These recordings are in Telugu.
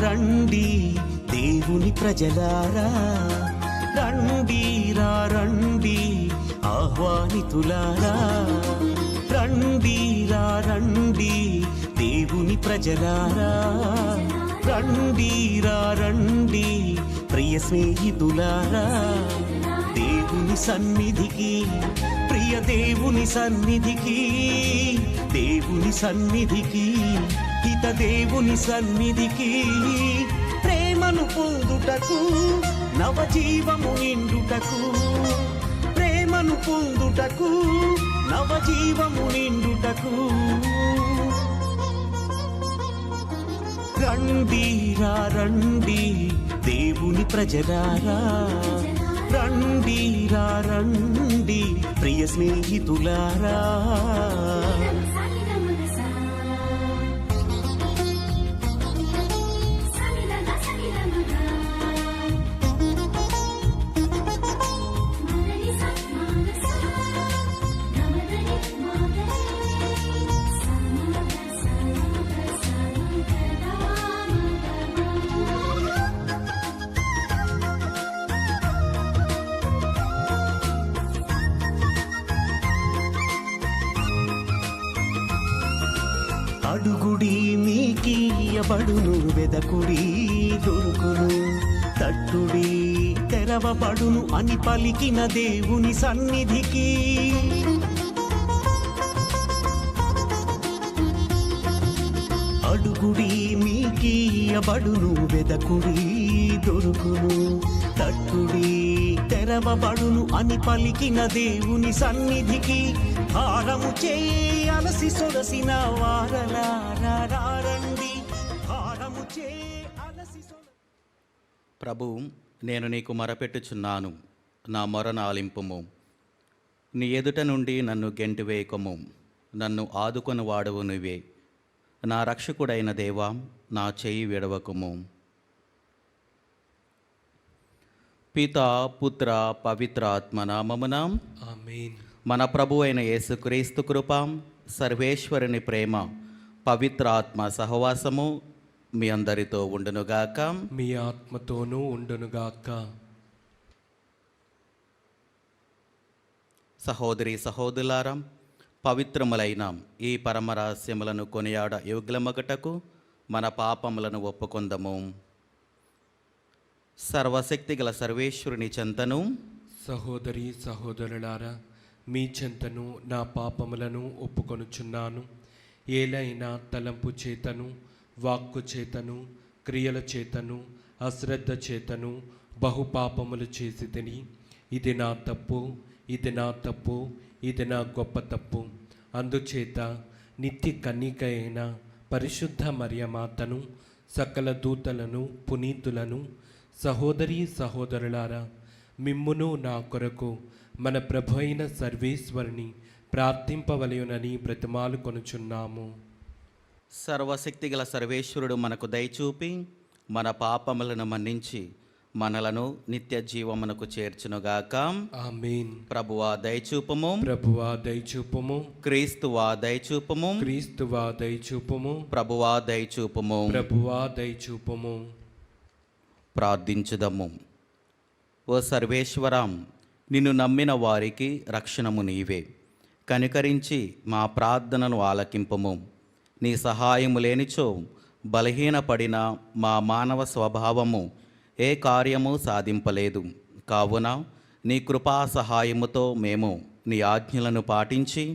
రండి దేవుని ప్రజలారా, రండి రండి ఆహ్వానితులారా, రండి రండి దేవుని ప్రజలారా, రండి రండి ప్రియ స్నేహితులారా, దేవుని సన్నిధికి, ప్రియ దేవుని సన్నిధికి, దేవుని సన్నిధికి, హిత దేవుని సన్నిధికి, ప్రేమను పొందుటకు, నవజీవము నిండుటకు, ప్రేమను పొందుటకు, నవజీవము నిండుటకు, రండి రండి దేవుని ప్రజలారా, రండి రండి ప్రియ స్నేహితులారా. అడుగుడి మీకియబడును, వెదకుడి దొరుకును, తట్టుడి తెరవబడును అని పలికిన దేవుని సన్నిధికి, అడుగుడి మీకియబడును, వెదకుడి దొరుకును, తట్టుడి తెరవబడును అని పలికిన దేవుని సన్నిధికి, హారము చేయి అలసి సొలసిన వారలారా రండి, హారము చేయి అలసి. ప్రభు, నేను నీకు మొరపెట్టుచున్నాను, నా మొరను ఆలింపుము. నీ ఎదుట నుండి నన్ను గెంటివేయకము, నన్ను ఆదుకొని వాడవు నువ్వే. నా రక్షకుడైన దేవా, నా చెయ్యి విడవకుము. పిత పుత్ర పవిత్ర ఆత్మ నామమున ఆమేన్. మన ప్రభు అయిన యేసుక్రీస్తు కృప, సర్వేశ్వరుని ప్రేమ, పవిత్ర ఆత్మ సహవాసము మీ అందరితో ఉండునుగాక, మీ ఆత్మతోనూ ఉండునుగాక. సహోదరి సహోదరులారా, పవిత్రములైన ఈ పరమరహస్యములను కొనియాడ యోగ్యమగుటకు మన పాపములను ఒప్పుకొందము. సర్వశక్తిగల సర్వేశ్వరుని చెంతను, సహోదరి సహోదరులారా, మీ చెంతను నా పాపములను ఒప్పుకొనుచున్నాను. ఏలైనా తలంపు చేతను, వాక్కు చేతను, క్రియల చేతను, అశ్రద్ధ చేతను బహుపాపములు చేసి తిని, ఇది నా తప్పు, ఇది నా తప్పు, ఇది నా గొప్ప తప్పు. అందుచేత నిత్య కన్నిక అయిన పరిశుద్ధ మరియమాతను, సకల దూతలను, పునీతులను, సహోదరి సహోదరులారా, మిమ్మును నా కొరకు మన ప్రభు అయిన సర్వేశ్వరుని ప్రార్థింపవలయునని బ్రతిమాలు కొనుచున్నాము. సర్వశక్తిగల సర్వేశ్వరుడు మనకు దయచూపి మన పాపములను మన్నించి మనలను నిత్య జీవమునకు చేర్చునుగాక. ఆమేన్. ప్రభువా దయచూపము, ప్రభువా దయచూపము, క్రీస్తువా దయచూపము, క్రీస్తువా దయచూపము, ప్రభువా దయచూపము. ప్రభువా దయచూపము. ప్రార్థించుదము. ఓ సర్వేశ్వరం, నిన్ను నమ్మిన వారికి రక్షణము నీవే. కనికరించి మా ప్రార్థనను ఆలకింపము. నీ సహాయము లేనిచో బలహీనపడిన మా మానవ స్వభావము ఏ కార్యము సాధింపలేదు. కావున నీ కృపా సహాయముతో మేము నీ ఆజ్ఞలను పాటించి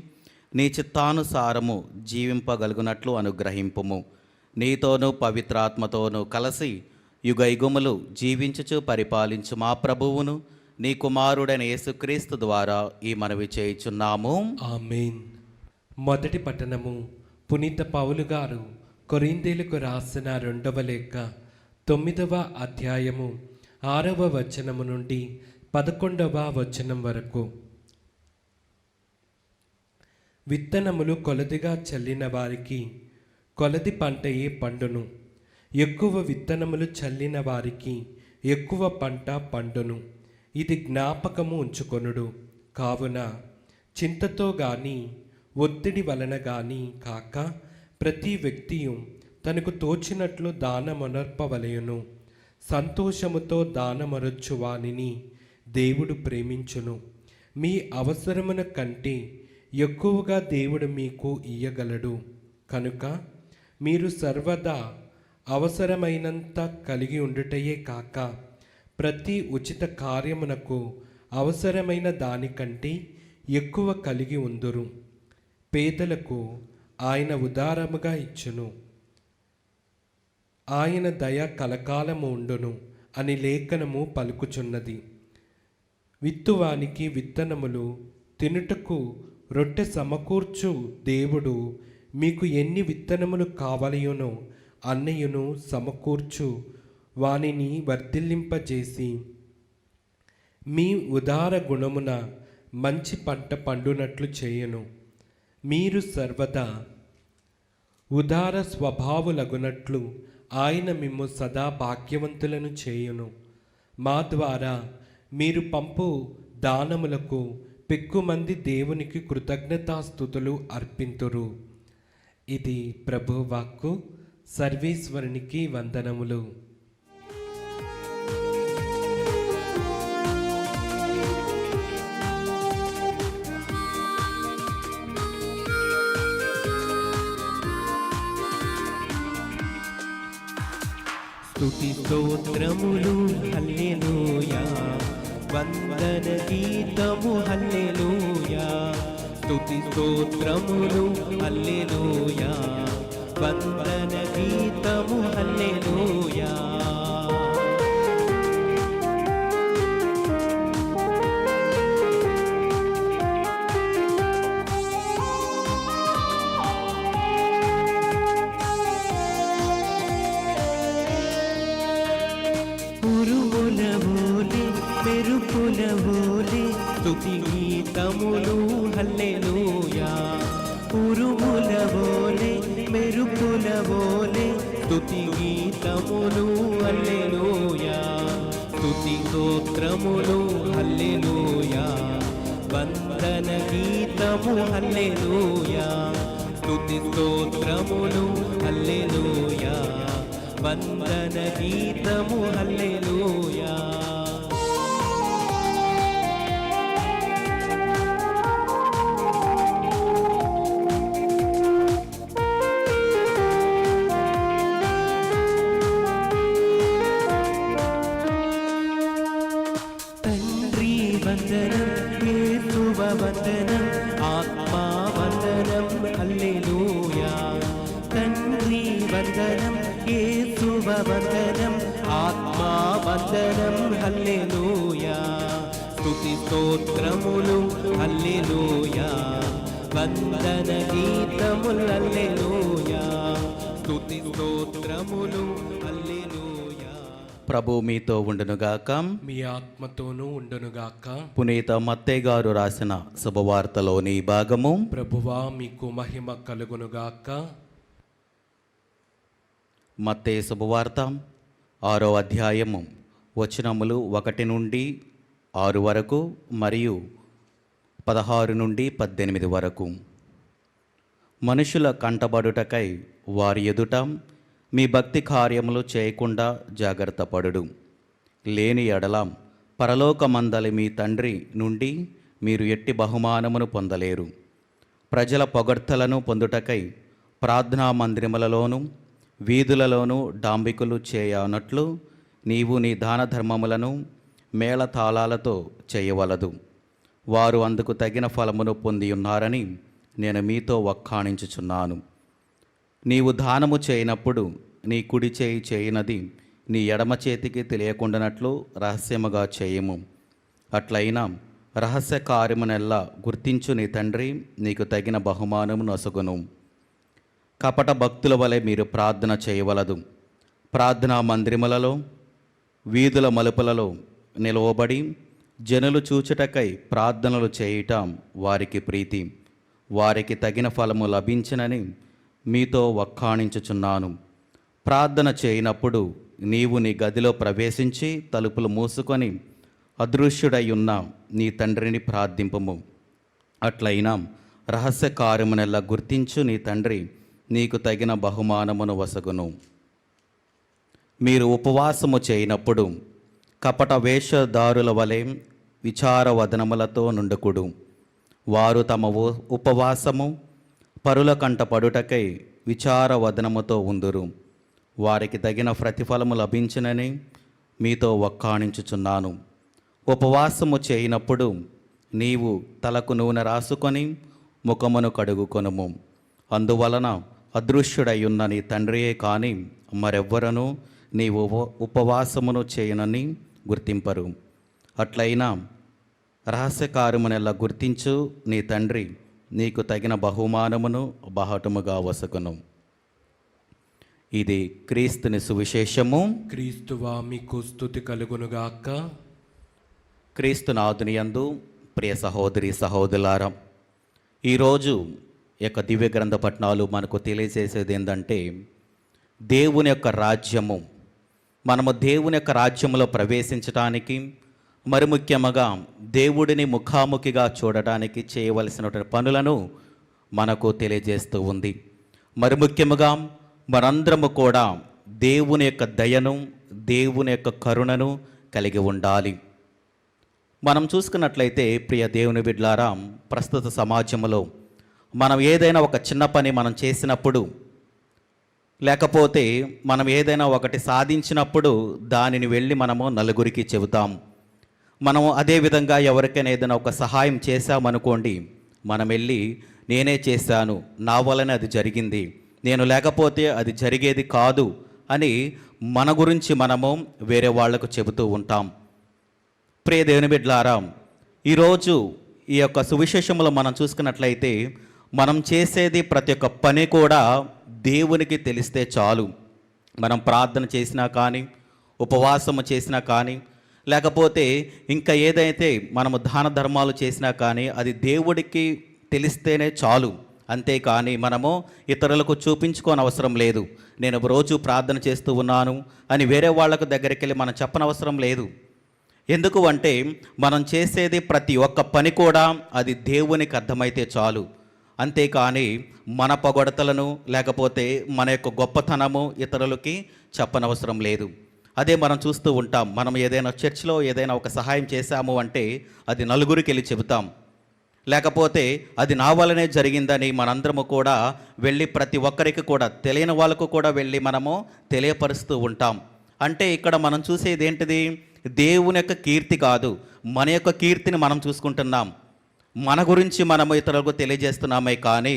నీ చిత్తానుసారము జీవింపగలుగునట్లు అనుగ్రహింపుము. నీతోనూ పవిత్రాత్మతోనూ కలిసి యుగయుగములు జీవించుచు పరిపాలించు మా ప్రభువును, నీ కుమారుడైన యేసుక్రీస్తు ద్వారా ఈ మనవి చేయుచున్నాము. ఆమేన్. మొదటి పట్టణము. పునీత పౌలు గారు కొరింథీయులకు రాసిన 2వ లేఖ 9వ అధ్యాయము 6వ వచనము నుండి 11వ వచనం వరకు. విత్తనములు కొలదిగా చల్లిన వారికి కొలది పంటయే పండును, ఎక్కువ విత్తనములు చల్లిన వారికి ఎక్కువ పంట పండును. ఇది జ్ఞాపకము ఉంచుకొనుడు. కావున చింతతో గాని ఒత్తిడి వలన గాని కాక ప్రతి వ్యక్తియు తనకు తోచినట్లు దానమనర్పవలయును. సంతోషముతో దానమరొచ్చు వానిని దేవుడు ప్రేమించును. మీ అవసరమున కంటే ఎక్కువగా దేవుడు మీకు ఇయ్యగలడు. కనుక మీరు సర్వదా అవసరమైనంత కలిగి ఉండుటయే కాక ప్రతి ఉచిత కార్యమునకు అవసరమైన దానికంటే ఎక్కువ కలిగి ఉందురు. పేదలకు ఆయన ఉదారముగా ఇచ్చును. ఆయన దయ కలకాలము ఉండును అని లేఖనము పలుకుచున్నది. విత్తువానికి విత్తనములు, తినుటకు రొట్టె సమకూర్చు దేవుడు మీకు ఎన్ని విత్తనములు కావలయునో అన్నయును సమకూర్చు వానిని వర్ధిల్లింపజేసి మీ ఉదార గుణమున మంచి పంట పండునట్లు చేయును. మీరు సర్వదా ఉదార స్వభావులగునట్లు ఆయన మిమ్ము సదా భాగ్యవంతులను చేయును. మా ద్వారా మీరు పంపు దానములకు పెక్కుమంది దేవునికి కృతజ్ఞతాస్తుతులు అర్పింతురు. ఇది ప్రభువాక్కు. సర్వేశ్వరునికి వందనములు. స్తుతి స్తోత్రములు హల్లెలూయా, వందన గీతము హల్లెలూయా. స్తుతి స్తోత్రములు హల్లెలూయా, వందన గీతము హల్లెలూయా. మెరుపుల ఓలే స్తుతి గీతములు హల్లెలూయా. ఉరుముల ఓలే మెరుపుల ఓలే స్తుతి గీతములు హల్లెలూయా. స్తుతి స్తోత్రములు హల్లెలూయా, వందన గీతము హల్లెలూయా. స్తుతి స్తోత్రములు హల్లెలూయా, వందన గీతము హల్లెలూయా. తండ్రి వందనం, యేసువ వందనం, ఆత్మా వందనం హల్లెలూయా. తండ్రి వందనం, యేసువ వందనం, ఆత్మా వందనం హల్లెలూయా. స్తుతి స్తోత్రములు హల్లెలూయా, వందన గీతములు హల్లెలూయా. స్తుతి స్తోత్రములు హల్లెలూయా. ప్రభు మీతో ఉండునుగాక. మీ ఆత్మతోనూ ఉండునుగాక. పునీత మత్తయి గారు రాసిన శుభవార్తలోని భాగము. ప్రభువా మీకు మహిమ కలుగునుగాక. మత్తయి శుభవార్త 6వ అధ్యాయము వచనములు 1 నుండి 6 వరకు మరియు 16 నుండి 18 వరకు. మనుషుల కంటబడుటకై వారి ఎదుట మీ భక్తి కార్యములు చేయకుండా జాగ్రత్త పడుడు. లేని ఎడల పరలోకమందలి మీ తండ్రి నుండి మీరు ఎట్టి బహుమానమును పొందలేరు. ప్రజల పొగడ్తలను పొందుటకై ప్రార్థనా మందిరములలోనూ వీధులలోనూ డాంబికులు చేయనట్లు నీవు నీ దాన ధర్మములను మేళతాళాలతో చేయవలదు. వారు అందుకు తగిన ఫలమును పొంది ఉన్నారని నేను మీతో వక్కాణించుచున్నాను. నీవు దానము చేయనప్పుడు నీ కుడి చేయి చేయనది నీ ఎడమ చేతికి తెలియకుండానట్లు రహస్యముగా చేయము. అట్లయినా రహస్య కార్యమునెల్లా గుర్తించు నీ తండ్రి నీకు తగిన బహుమానము నొసగును. కపట భక్తుల వలె మీరు ప్రార్థన చేయవలదు. ప్రార్థనా మందిరములలో వీధుల మలుపులలో నిలవబడి జనులు చూచుటకై ప్రార్థనలు చేయటం వారికి ప్రీతి. వారికి తగిన ఫలము లభించనని మీతో వక్కాణించుచున్నాను. ప్రార్థన చేయనప్పుడు నీవు నీ గదిలో ప్రవేశించి తలుపులు మూసుకొని అదృశ్యుడై ఉన్న నీ తండ్రిని ప్రార్థింపుము. అట్లయినా రహస్య కార్యమునెల్లా గుర్తించు నీ తండ్రి నీకు తగిన బహుమానమును వసగును. మీరు ఉపవాసము చేయనప్పుడు కపట వేషధారుల వలె విచారవదనములతో నుండుకుడు. వారు తమ ఉపవాసము పరుల కంట పడుటకై విచారవదనముతో ఉందురు. వారికి తగిన ప్రతిఫలము లభించునని మీతో వక్కాణించుచున్నాను. ఉపవాసము చేయనప్పుడు నీవు తలకు నూనె రాసుకొని ముఖమును కడుగుకొనుము. అందువలన అదృశ్యుడయ్యున్న నీ తండ్రియే కాని మరెవ్వరనూ నీవు ఉపవాసమును చేయనని గుర్తింపరు. అట్లయినా రహస్యకార్యమునెల్లా గుర్తించు నీ తండ్రి నీకు తగిన బహుమానమును బహటముగా వసకును. ఇది క్రీస్తుని సువిశేషము. క్రీస్తువా మీకు స్తుతి కలుగునుగాక. క్రీస్తునాథుని యందు ప్రియ సహోదరి సహోదరులారా, ఈరోజు యొక్క దివ్య గ్రంథ పఠనాలు మనకు తెలియజేసేది ఏంటంటే, దేవుని యొక్క రాజ్యము, మనము దేవుని యొక్క రాజ్యంలో ప్రవేశించడానికి, మరి ముఖ్యంగా దేవుడిని ముఖాముఖిగా చూడటానికి చేయవలసినటువంటి పనులను మనకు తెలియజేస్తూ ఉంది. మరి ముఖ్యంగా మనందరము కూడా దేవుని యొక్క దయను, దేవుని యొక్క కరుణను కలిగి ఉండాలి. మనం చూసుకున్నట్లయితే ప్రియ దేవుని బిడ్డలారా, ప్రస్తుత సమాజంలో మనం ఏదైనా ఒక చిన్న పని మనం చేసినప్పుడు, లేకపోతే మనం ఏదైనా ఒకటి సాధించినప్పుడు దానిని వెళ్ళి మనము నలుగురికి చెబుతాం. మనము అదేవిధంగా ఎవరికైనా ఏదైనా ఒక సహాయం చేశామనుకోండి, మనం వెళ్ళి నేనే చేశాను, నా వలనే అది జరిగింది, నేను లేకపోతే అది జరిగేది కాదు అని మన గురించి మనము వేరే వాళ్లకు చెబుతూ ఉంటాం. ప్రియ దేవుని బిడ్డలారా, ఈరోజు ఈ యొక్క సువిశేషములో మనం చూసుకున్నట్లయితే మనం చేసేది ప్రతి ఒక్క పని కూడా దేవునికి తెలిస్తే చాలు. మనం ప్రార్థన చేసినా కానీ, ఉపవాసము చేసినా కానీ, లేకపోతే ఇంకా ఏదైతే మనము దాన ధర్మాలు చేసినా కానీ అది దేవుడికి తెలిస్తేనే చాలు. అంతేకాని మనము ఇతరులకు చూపించుకోని అవసరం లేదు. నేను రోజు ప్రార్థన చేస్తూ ఉన్నాను అని వేరే వాళ్ళకు దగ్గరికి వెళ్ళి మనం చెప్పనవసరం లేదు. ఎందుకు అంటే మనం చేసేది ప్రతి ఒక్క పని కూడా అది దేవునికి అర్థమైతే చాలు. అంతేకాని మన పొగడతలను లేకపోతే మన యొక్క గొప్పతనము ఇతరులకి చెప్పనవసరం లేదు. అదే మనం చూస్తూ ఉంటాం. మనం ఏదైనా చర్చిలో ఏదైనా ఒక సహాయం చేశాము అంటే అది నలుగురికి వెళ్ళి చెబుతాం. లేకపోతే అది నా వల్లనే జరిగిందని మనందరము కూడా వెళ్ళి ప్రతి ఒక్కరికి కూడా, తెలియని వాళ్ళకు కూడా వెళ్ళి మనము తెలియపరుస్తూ ఉంటాం. అంటే ఇక్కడ మనం చూసేది ఏంటిది? దేవుని యొక్క కీర్తి కాదు, మన యొక్క కీర్తిని మనం చూసుకుంటున్నాం. మన గురించి మనము ఇతరులకు తెలియజేస్తున్నామే కానీ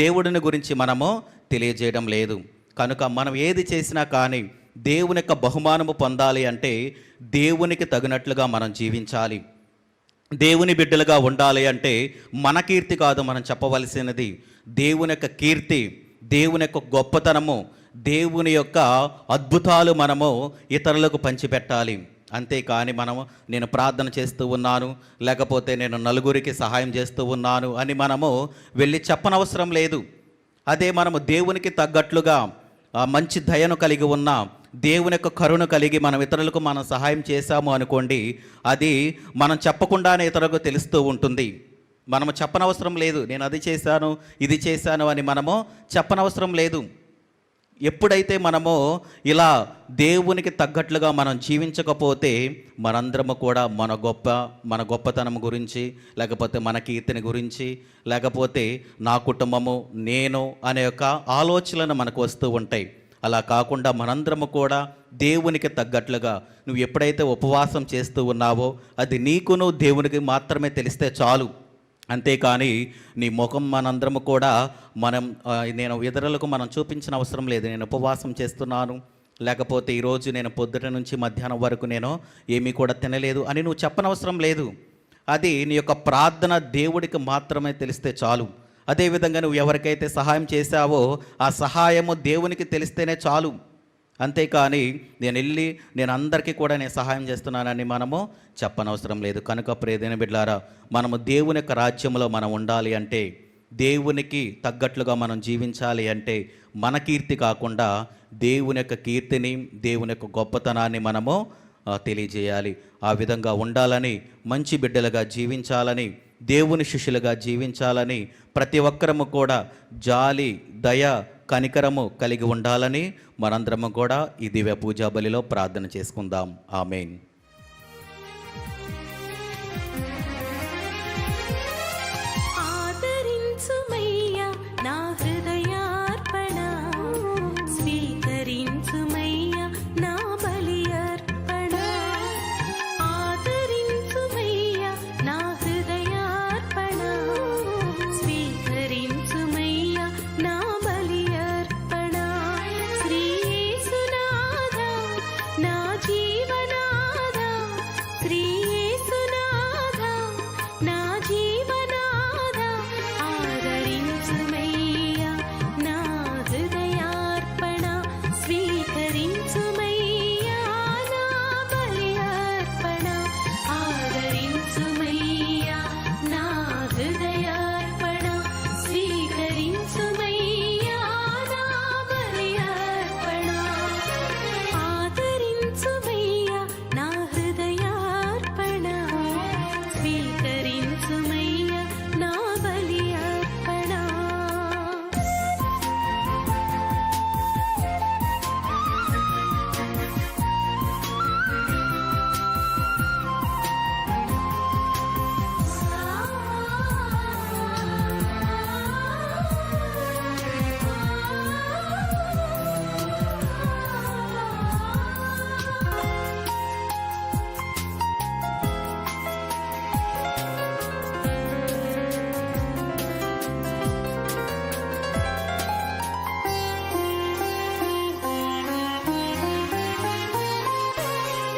దేవుడిని గురించి మనము తెలియజేయడం లేదు. కనుక మనం ఏది చేసినా కానీ దేవుని యొక్క బహుమానము పొందాలి అంటే దేవునికి తగినట్లుగా మనం జీవించాలి. దేవుని బిడ్డలుగా ఉండాలి అంటే మన కీర్తి కాదు మనం చెప్పవలసినది, దేవుని యొక్క కీర్తి, దేవుని యొక్క గొప్పతనము, దేవుని యొక్క అద్భుతాలు మనము ఇతరులకు పంచిపెట్టాలి. అంతేకాని మనము నేను ప్రార్థన చేస్తూ ఉన్నాను, లేకపోతే నేను నలుగురికి సహాయం చేస్తూ ఉన్నాను అని మనము వెళ్ళి చెప్పనవసరం లేదు. అదే మనము దేవునికి తగ్గట్లుగా మంచి దయను కలిగి ఉన్న, దేవుని యొక్క కరుణ కలిగి మనం ఇతరులకు మనం సహాయం చేశాము అనుకోండి, అది మనం చెప్పకుండానే ఇతరులకు తెలుస్తూ ఉంటుంది. మనము చెప్పనవసరం లేదు, నేను అది చేశాను ఇది చేశాను అని మనము చెప్పనవసరం లేదు. ఎప్పుడైతే మనము ఇలా దేవునికి తగ్గట్లుగా మనం జీవించకపోతే మనందరము కూడా మన గొప్పతనం గురించి, లేకపోతే మన కీర్తిని గురించి, లేకపోతే నా కుటుంబము, నేను అనే యొక్క ఆలోచనలు మనకు వస్తూ ఉంటాయి. అలా కాకుండా మనందరము కూడా దేవునికి తగ్గట్లుగా నువ్వు ఎప్పుడైతే ఉపవాసం చేస్తూ ఉన్నావో అది నీకును దేవునికి మాత్రమే తెలిస్తే చాలు. అంతేకాని నీ ముఖం మనందరము కూడా నేను ఇతరులకు మనం చూపించిన అవసరం లేదు. నేను ఉపవాసం చేస్తున్నాను, లేకపోతే ఈరోజు నేను పొద్దుట నుంచి మధ్యాహ్నం వరకు నేను ఏమీ కూడా తినలేదు అని నువ్వు చెప్పనవసరం లేదు. అది నీ యొక్క ప్రార్థన దేవుడికి మాత్రమే తెలిస్తే చాలు. అదేవిధంగా నువ్వు ఎవరికైతే సహాయం చేశావో ఆ సహాయము దేవునికి తెలిస్తేనే చాలు. అంతేకాని నేను అందరికీ కూడా నేను సహాయం చేస్తున్నానని మనము చెప్పనవసరం లేదు. కనుక ప్రియమైన బిడ్డలారా, మనము దేవుని యొక్క రాజ్యంలో మనం ఉండాలి అంటే, దేవునికి తగ్గట్లుగా మనం జీవించాలి అంటే మన కీర్తి కాకుండా దేవుని యొక్క కీర్తిని, దేవుని యొక్క గొప్పతనాన్ని మనము తెలియజేయాలి. ఆ విధంగా ఉండాలని, మంచి బిడ్డలుగా జీవించాలని, దేవుని శిష్యులుగా జీవించాలని ప్రతి ఒక్కరము కూడా జాలి, దయ, కనికరము కలిగి ఉండాలని మనందరము కూడా ఈ దివ్య పూజా బలిలో ప్రార్థన చేసుకుందాం. ఆమేన్. ఆదరించుమయ్యా నా హృదయార్పణ, స్వీకరించుమయ్యా నా బలి అర్పణ. ఆదరించుమయ్యా నా హృదయార్పణ, స్వీకరించుమయ్యా నా బలి అర్పణ. శ్రీ యేసునాథా నా జీవనాథా, శ్రీ యేసునాథా నా జీవనాథా, ఆదరించుమయ్యా నా హృదయార్పణ, స్వీకరించుమయ్యా నా బలి అర్పణ. ఆదరించుమయ్యా నా హృదయార్పణ, స్వీకరించుమయ్యా నా బలి అర్పణ. ఆదరించుమయ్యా నా హృదయార్పణ, స్వీకరించుమయ్యా నా బలి అర్పణ.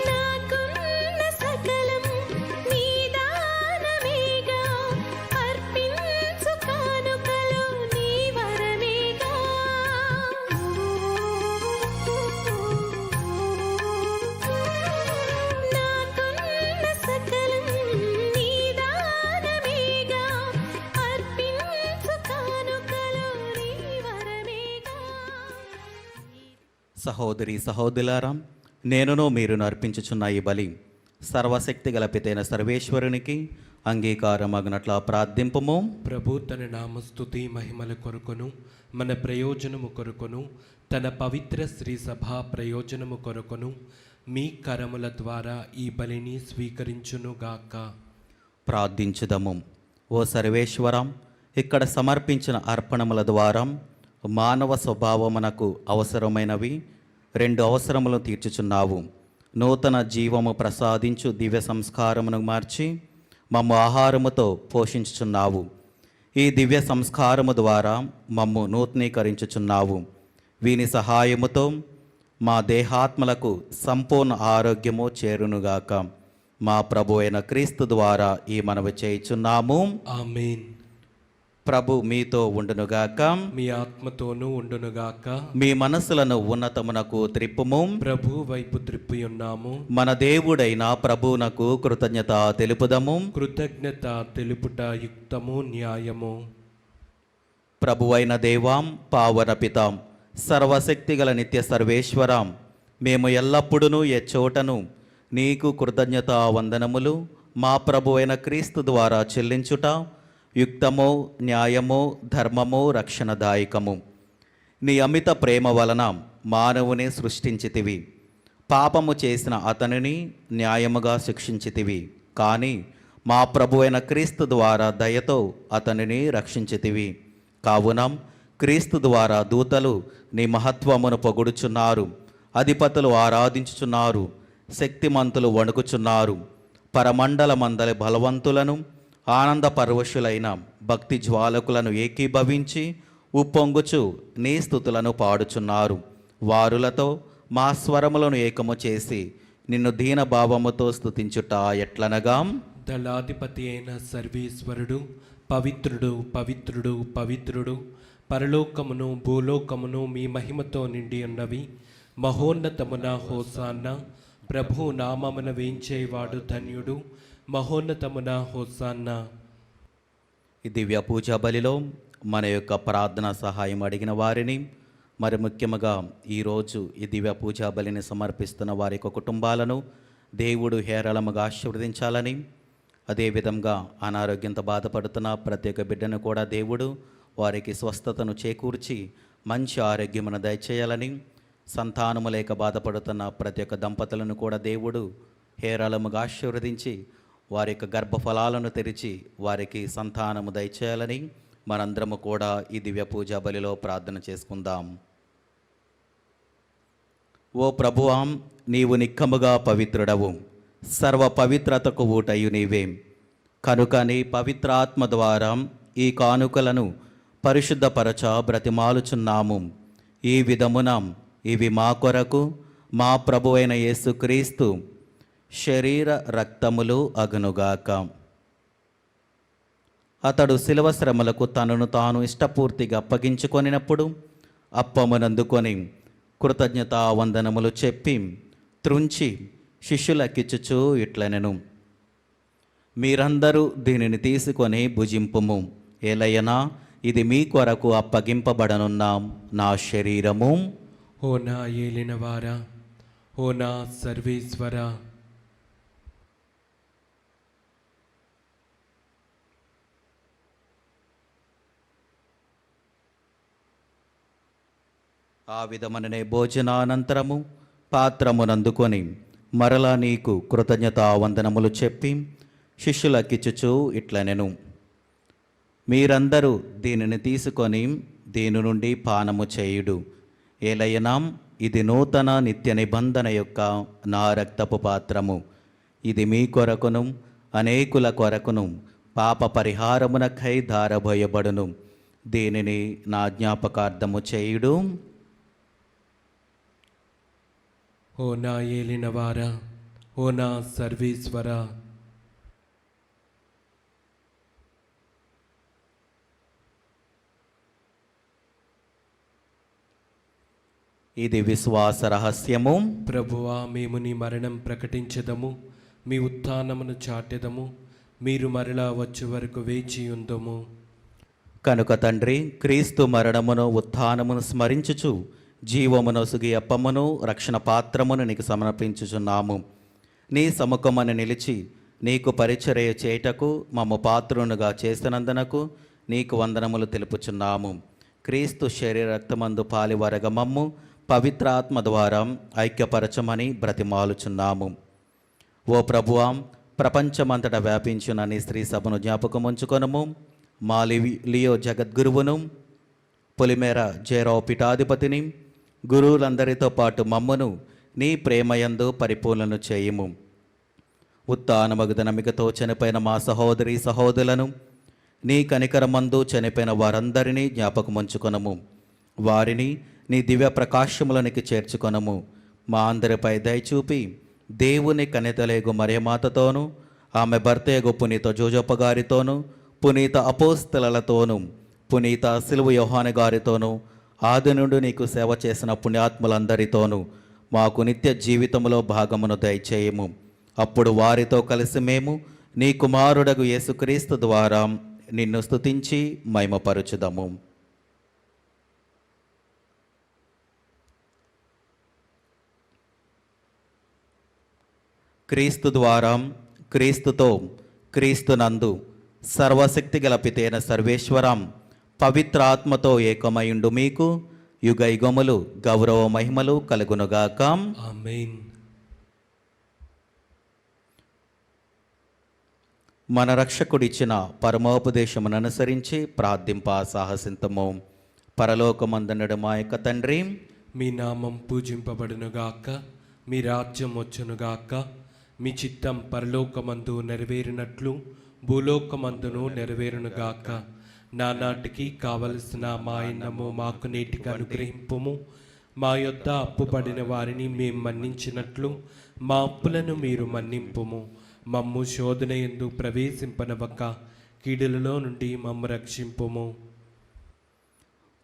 నాకున్న సకలం నీ దానమేగా, అర్పించు కానుకలు నీ వరమేగా. నాకున్న సకలం నీ దానమేగా, అర్పించు కానుకలు నీ వరమేగా. సహోదరి సహోదరులారా, నేనును మీరును అర్పించుచున్న ఈ బలి సర్వశక్తి గల పితైన సర్వేశ్వరునికి అంగీకారమగినట్లా ప్రార్థింపుము. ప్రభు తన నామస్తుతి మహిమల కొరకును మన ప్రయోజనము కొరకును తన పవిత్ర శ్రీ సభా ప్రయోజనము కొరకును మీ కరముల ద్వారా ఈ బలిని స్వీకరించునుగాక. ప్రార్థించుదము. ఓ సర్వేశ్వరం, ఇక్కడ సమర్పించిన అర్పణముల ద్వారా మానవ స్వభావమునకు అవసరమైనవి 2 అవసరములను తీర్చుచున్నావు. నూతన జీవము ప్రసాదించు దివ్య సంస్కారమును మార్చి మమ్ము ఆహారముతో పోషించుచున్నావు. ఈ దివ్య సంస్కారము ద్వారా మమ్ము నూతనీకరించుచున్నావు. వీని సహాయముతో మా దేహాత్మలకు సంపూర్ణ ఆరోగ్యము చేరునుగాక. మా ప్రభు అయిన క్రీస్తు ద్వారా ఈ మనవి చేయుచున్నాము. ఆమేన్. ప్రభు మీతో ఉండునుగాక. మీ ఆత్మతోనూ ఉండునుగాక. మీ మనసులను ఉన్నతమునకు త్రిప్పుము. ప్రభు వైపు త్రిప్పి ఉన్నాము. మన దేవుడైన ప్రభువునకు కృతజ్ఞత తెలుపుదము. కృతజ్ఞత తెలుపుట యుక్తము, న్యాయము. ప్రభువైన దేవాం, పావన పితాం, సర్వశక్తిగల నిత్య సర్వేశ్వరాం, మేము ఎల్లప్పుడూ ఎచ్చోటను నీకు కృతజ్ఞత వందనములు మా ప్రభువైన క్రీస్తు ద్వారా చెల్లించుట యుక్తము, న్యాయము, ధర్మము, రక్షణదాయకము. నీ అమిత ప్రేమ వలన మానవుని సృష్టించితివి. పాపము చేసిన అతనిని న్యాయముగా శిక్షించితివి. కానీ మా ప్రభువైన క్రీస్తు ద్వారా దయతో అతనిని రక్షించితివి. కావున క్రీస్తు ద్వారా దూతలు నీ మహత్వమును పొగుడుచున్నారు, అధిపతులు ఆరాధించుచున్నారు, శక్తిమంతులు వణుకుచున్నారు. పరమండల మందలి బలవంతులను ఆనంద పరవశులైన భక్తి జ్వాలకులను ఏకీభవించి ఉప్పొంగుచు నీ స్తుతులను పాడుచున్నారు. వారులతో మా స్వరములను ఏకము చేసి నిన్ను దీనభావముతో స్తుతించుట ఎట్లనగా, దళాధిపతి అయిన సర్వేశ్వరుడు పవిత్రుడు, పవిత్రుడు, పవిత్రుడు, పరలోకమును భూలోకమును మీ మహిమతో నిండి ఉన్నవి. మహోన్నతమున హోసాన్న. ప్రభు నామమున వేంచేవాడు ధన్యుడు. మహోన్నతమున హోసాన్న. ఈ దివ్య పూజా బలిలో మన యొక్క ప్రార్థన సహాయం అడిగిన వారిని, మరి ముఖ్యంగా ఈరోజు ఈ దివ్య పూజా బలిని సమర్పిస్తున్న వారి యొక్క కుటుంబాలను దేవుడు హేరళముగా ఆశీర్వదించాలని, అదేవిధంగా అనారోగ్యంతో బాధపడుతున్న ప్రతి ఒక్క బిడ్డను కూడా దేవుడు వారికి స్వస్థతను చేకూర్చి మంచి ఆరోగ్యమును దయచేయాలని, సంతానము లేక బాధపడుతున్న ప్రతి ఒక్క దంపతులను కూడా దేవుడు హేరాళముగా ఆశీర్వదించి వారి యొక్క గర్భఫలాలను తెరిచి వారికి సంతానము దయచేయాలని మనందరము కూడా ఈ దివ్య పూజా బలిలో ప్రార్థన చేసుకుందాం. ఓ ప్రభువాం, నీవు నిక్కముగా పవిత్రుడవు, సర్వ పవిత్రతకు ఊటయు నీవే. కనుక నీ పవిత్రాత్మ ద్వారా ఈ కానుకలను పరిశుద్ధపరచ బ్రతిమాలుచున్నాము. ఈ విధమున ఇవి మా కొరకు మా ప్రభువైన యేసుక్రీస్తు శరీర రక్తములు అగునుగాక. అతడు శిలువ శ్రమలకు తనను తాను ఇష్టపూర్తిగా అప్పగించుకొనినప్పుడు అప్పమునందుకొని కృతజ్ఞతా వందనములు చెప్పి త్రుంచి శిష్యులకిచ్చుచూ ఇట్లనెను, మీరందరూ దీనిని తీసుకొని భుజింపుము. ఏలయనా ఇది మీ కొరకు అప్పగింపబడనున్న నా శరీరము. ఓ నా ఏలినవారా, ఓ నా సర్వేశ్వరా, ఆ విధమననే భోజనానంతరము పాత్రమునందుకొని మరలా నీకు కృతజ్ఞతా వందనములు చెప్పి శిష్యులకిచ్చుచూ ఇట్లనెను, మీరందరూ దీనిని తీసుకొని దీని నుండి పానము చేయుడు. ఏలయనా ఇది నూతన నిత్య నిబంధన యొక్క నా రక్తపు పాత్రము. ఇది మీ కొరకును అనేకుల కొరకును పాప పరిహారమునకై ధారబోయబడును. దీనిని నా జ్ఞాపకార్థము చేయుడు. ఓ నా ఏలినవారా, ఓ నా సర్వేశ్వరా, ఇది విశ్వాస రహస్యము. ప్రభువా, మేము నీ మరణం ప్రకటించదము, మీ ఉత్థానమును చాటెదము, మీరు మరలా వచ్చే వరకు వేచి ఉందము. కనుక తండ్రి, క్రీస్తు మరణమును ఉత్థానమును స్మరించుచు జీవమును సుగి అప్పమును రక్షణ పాత్రమును నీకు సమర్పించుచున్నాము. నీ సముఖమున నిలిచి నీకు పరిచర్య చేయుటకు మమ్ము పాత్రునుగా చేసినందునకు నీకు వందనములు తెలుపుచున్నాము. క్రీస్తు శరీర రక్తమందు పాలివరగ మమ్ము పవిత్రాత్మ ద్వారా ఐక్యపరచమని బ్రతిమాలుచున్నాము. ఓ ప్రభువా, ప్రపంచమంతటా వ్యాపించిన నీ స్త్రీ సభను జ్ఞాపకముంచుకొనుము. మా లియో జగద్గురువును, పొలిమేర జయరావు పీఠాధిపతిని, గురువులందరితో పాటు మమ్మను నీ ప్రేమయందు పరిపూర్ణను చేయుము. ఉత్థానమగుద నమికతో చనిపోయిన మా సహోదరి సహోదరులను, నీ కనికరమందు చనిపోయిన వారందరినీ జ్ఞాపకముంచుకొనము. వారిని నీ దివ్య ప్రకాశములనికి చేర్చుకొనము. మా అందరిపై దయచూపి దేవుని కనితలేగు మరియమాతతోనూ, ఆమె భర్తయగు పునీత జోజప్ప గారితోనూ, పునీత అపోస్తలతోనూ, పునీత సిలువ యోహాను గారితోనూ, ఆది నుండి నీకు సేవ చేసిన పుణ్యాత్ములందరితోనూ మాకు నిత్య జీవితంలో భాగమును దయచేయము. అప్పుడు వారితో కలిసి మేము నీ కుమారుడగు యేసుక్రీస్తు ద్వారా నిన్ను స్తుతించి మహిమపరచుదము. క్రీస్తు ద్వారా, క్రీస్తుతో, క్రీస్తునందు సర్వశక్తి గల పితైన సర్వేశ్వరం పవిత్రాత్మతో ఏకమైండు మీకు యుగ యుగములు గౌరవ మహిమలు కలుగునుగాక. ఆమేన్. మన రక్షకుడిచ్చిన పరమోపదేశమును అనుసరించి ప్రార్థింప సాహసింతము. పరలోకమందుండు మా యొక్క తండ్రి, మీ నామం పూజింపబడునుగాక, మీ రాజ్యం వచ్చునుగాక, మీ చిత్తం పరలోకమందు నెరవేరినట్లు భూలోకమందును నెరవేరునుగాక. నానాటికి కావలసిన మా అన్నము మాకు నేటికి అనుగ్రహింపుము. మా యొద్ద అప్పుపడిన వారిని మేము మన్నించినట్లు మా అప్పులను మీరు మన్నింపుము. మమ్ము శోధన యందు ప్రవేశింపనవక కీడులలో నుండి మమ్ము రక్షింపుము.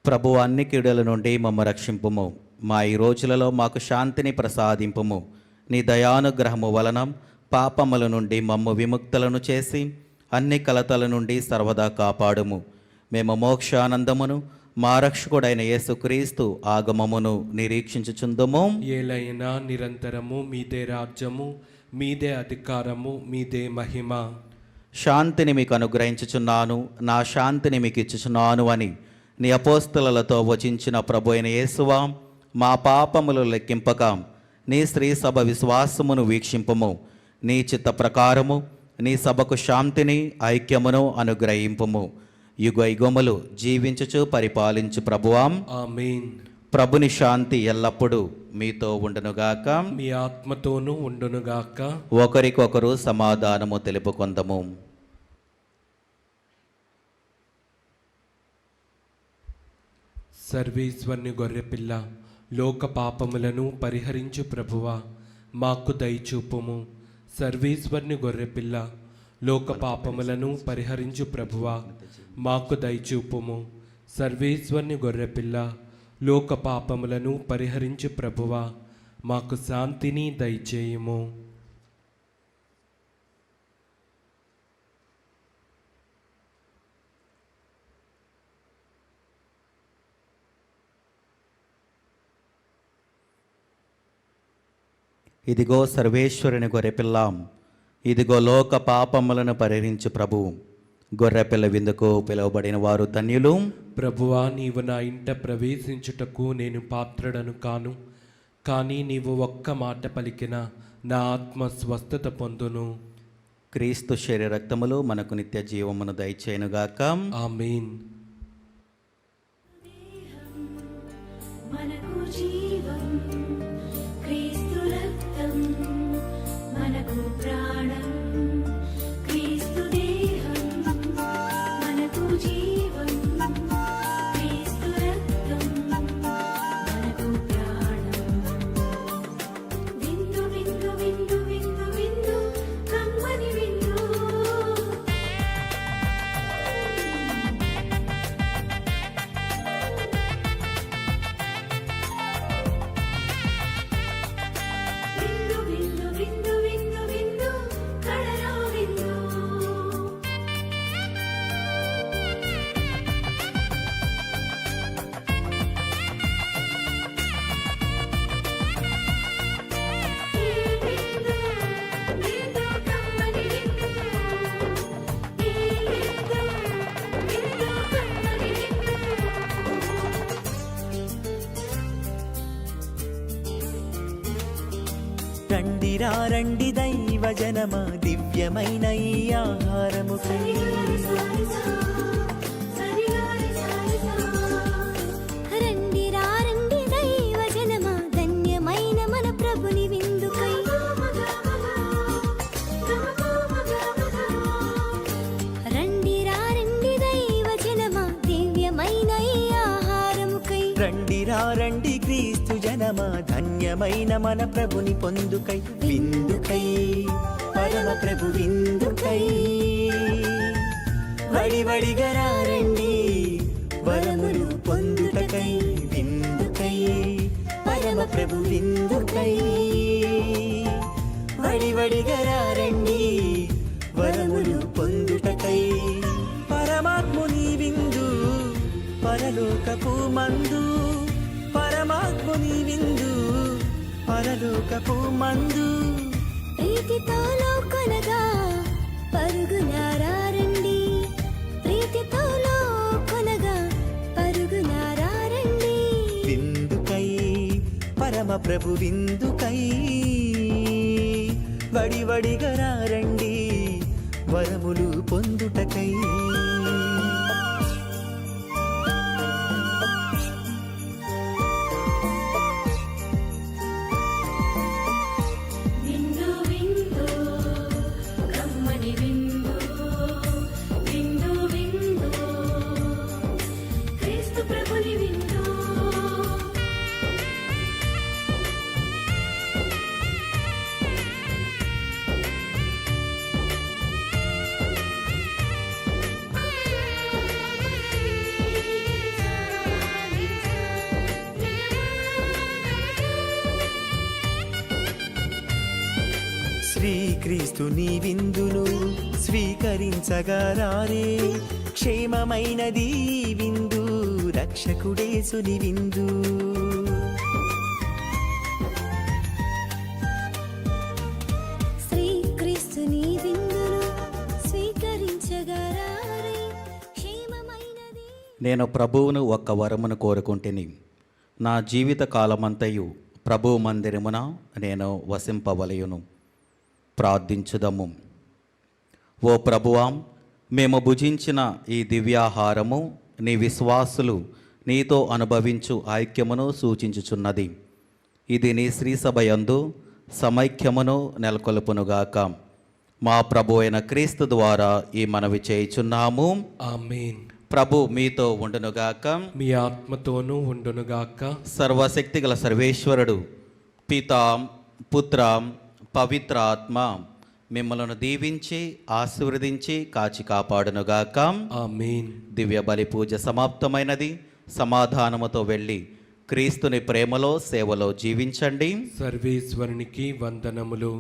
ప్రభు, అన్ని కీడుల నుండి మమ్మ రక్షింపుము. మా ఈ రోజులలో మాకు శాంతిని ప్రసాదింపుము. నీ దయానుగ్రహము వలన పాపముల నుండి మమ్ము విముక్తులను చేసి అన్ని కలతల నుండి సర్వదా కాపాడుము. మేము మోక్షానందమును మా రక్షకుడైన యేసుక్రీస్తు ఆగమమును నిరీక్షించుచుందుము. ఏలైనా నిరంతరము మీదే రాజ్యము, మీదే అధికారము, మీదే మహిమ. శాంతిని మీకు అనుగ్రహించుచున్నాను, నా శాంతిని మీకు ఇచ్చుచున్నాను అని నీ అపోస్తలతో వచించిన ప్రభు అయిన యేసువా, మా పాపములు లెక్కింపక నీ స్త్రీ సభ విశ్వాసమును వీక్షింపము. నీ చిత్త ప్రకారము నీ సభకు శాంతిని ఐక్యమును అనుగ్రహింపుము. యుగ యుగములు జీవించుచు పరిపాలించు ప్రభువాం. ఆమేన్. ప్రభుని శాంతి ఎల్లప్పుడూ మీతో ఉండునుగాక. మీ ఆత్మతోనూ ఉండునుగాక. ఒకరికొకరు సమాధానము తెలుపుకొందము. సర్వేశ్వరుని గొర్రెపిల్ల, లోక పాపములను పరిహరించు ప్రభువా, మాకు దయచూపుము. సర్వేశ్వరుని గొర్రెపిల్ల, లోక పాపములను పరిహరించు ప్రభువా, మాకు దయచూపుము. సర్వేశ్వరుని గొర్రెపిల్ల, లోక పాపములను పరిహరించు ప్రభువా, మాకు శాంతిని దయచేయుము. ఇదిగో సర్వేశ్వరుని గొర్రెపిల్లాం, ఇదిగో లోక పాపములను పరిహరించు ప్రభువు. గొర్రెపిల్ల విందుకు పిలువబడిన వారు ధన్యులు. ప్రభువా, నీవు నా ఇంట ప్రవేశించుటకు నేను పాత్రుడను కాను, కానీ నీవు ఒక్క మాట పలికిన నా ఆత్మ స్వస్థత పొందును. క్రీస్తు శరీర రక్తములు మనకు నిత్య జీవమును దయచేయునుగాక. ఆమేన్. మనకు జీవం క్రీస్తు రక్తం, మనకు ప్రాణం క్రీస్తు దేహం. మనకు జీవం క్రీస్తు రక్తం, మనకు ప్రాణం. విందు విందు విందు విందు విందు కమ్మని విందు. విందు విందు విందు విందు విందు కడలో విందు. ఈ విందు విందు కమ్మని విందు. ఈ విందు విందు కమ్మని విందు. రండిరా రండి దైవ జనమ, దివ్యమైన ఈ ఆహారము రండి రండి దైవ జనమా, ధన్యమైన మన ప్రభుని విందుకై. రండి రండి దైవ జనమా, దివ్యమైన ఈ ఆహారముకై. రండిరా రండి క్రీస్తు జనమ, ధన్యమైన మన ప్రభుని పొందుకై. విందుకై పరమ ప్రభు విందుకై, వడివడిగా రండి వరములు పొందుటకై. విందుకై పరమ ప్రభు విందుకై, వడివడిగా రండి వరములు పొందుటకై. పరమాత్ముని విందు పరలోకపు మందు, పరమాత్ముని విందు పరలోకపు మందు. ప్రీతితో లోకొనగా పరుగునారండి, ప్రీతితో లోకొనగా పరుగునారండి. విందుకై పరమ ప్రభు విందుకై, వడివడిగా రండి వరములు పొందుటకై. విందు విందు కమ్మని విందు. విందు విందు క్రీస్తు ప్రభుని విందు. శ్రీక్రీస్తుని విందును స్వీకరించగరారే, క్షేమమైనది ఈ విందు, రక్షకుడేసుని విందు. శ్రీక్రీస్తుని విందును స్వీకరించగరారే, క్షేమమైనది. నేను ప్రభువును ఒక్క వరమును కోరుకుంటుని, నా జీవిత కాలమంతయు ప్రభు మందిరమున నేను వసింపవలయును. ప్రార్థించుదము. ఓ ప్రభువా, మేము భుజించిన ఈ దివ్యాహారము నీ విశ్వాసులు నీతో అనుభవించు ఐక్యమును సూచించుచున్నది. ఇది నీ శ్రీసభయందు సమైక్యమును నెలకొల్పునుగాక. మా ప్రభు అయిన క్రీస్తు ద్వారా ఈ మనవి చేయుచున్నాము. ఆమేన్. ప్రభు మీతో ఉండునుగాక. మీ ఆత్మతోనూ ఉండునుగాక. సర్వశక్తిగల సర్వేశ్వరుడు పితా పుత్ర పవిత్ర ఆత్మ మిమ్మలను దీవించి ఆశీర్వదించి కాచి కాపాడునుగాక. ఆమేన్. దివ్య బలి పూజ సమాప్తమైనది. సమాధానముతో వెళ్ళి క్రీస్తుని ప్రేమలో సేవలో జీవించండి. సర్వేశ్వరునికి వందనములు.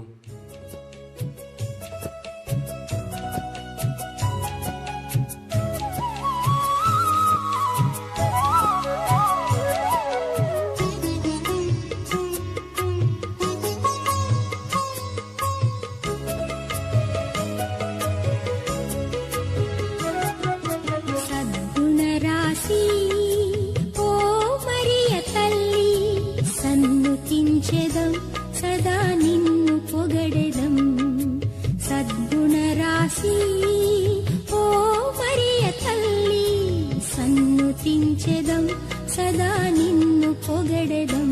సద్గుణరాశి ఓ మరియ తల్లి, సన్నుతించెదం సదా నిన్ను పొగడెదం. సద్గుణరాశి ఓ మరియ తల్లి, సన్నుతించెదం సదా నిన్ను పొగడెదం.